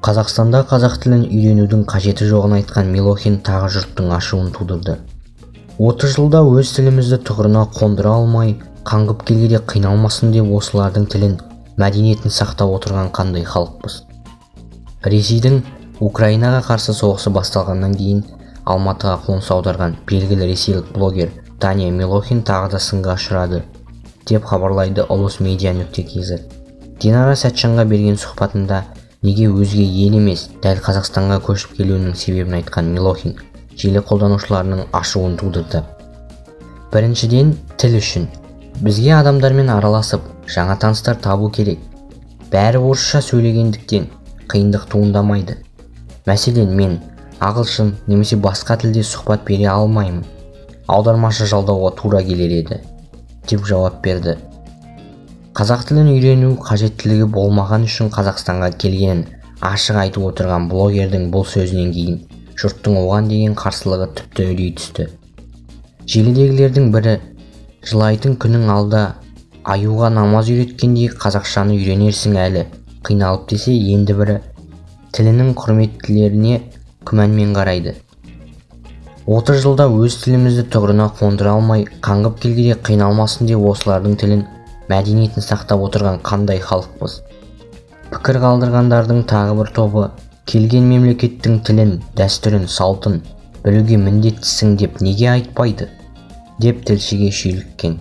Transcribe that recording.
Қазақстанда қазақ тілін үйренудің қажеті жоғын айтқан Милохин тағы жұрттың ашуын тудырды. 30 жылда өз тілімізді тұғырына қондыра алмай, қаңғып келгенде қиналмасын деп осылардың тілін, мәдениетін сақтап отырған қандай халықпыз. Ресейдің Украинаға қарсы соғысы басталғаннан кейін Алматыға қоныс аударған белгілі ресейлік блогер Таня Милохин тағы да сынға ұшырады, деп хабарлайды ulus-media.kz. Динара Сәтжанға берген сұхбатында неге өзге ел емес, дәл Қазақстанға көшіп келуінің себебін айтқан Милохин желі қолданушыларының ашуын тудырды. Біріншіден, тіл үшін. Бізге адамдармен араласып, жаңа таныстар табу керек. Бәрі орысша сөйлегендіктен қиындық туындамайды. Мәселен, мен ағылшын немесе басқа тілде сұхбат бере алмаймын. Аудармашы жалдауға тура келер еді, деп жауап берді. Қазақ тілін үйрену қажеттілігі болмаған үшін Қазақстанға келгенін ашық айтып отырған блогердің бұл сөзінен кейін жұрттың оған деген қарсылығы тіпті үдей түсті. Желідегілердің бірі жылайтын күнің алда, аюға намаз үйреткендей қазақшаны үйренерсің әлі, қиналып десе, енді бірі тілінің құрметтілеріне күмәнмен қарайды. 30 жылда өз тілімізді тұғырына қондыра алмай, қаңғып келгенде қиналмасын деп осылардың тілін, мәдениетін сақтап отырған қандай халықпыз. Пікір қалдырғандардың тағы бір тобы келген мемлекеттің тілін, дәстүрін, салтын білуге міндеттісің деп неге айтпайды, деп тілшіге шүйліккен.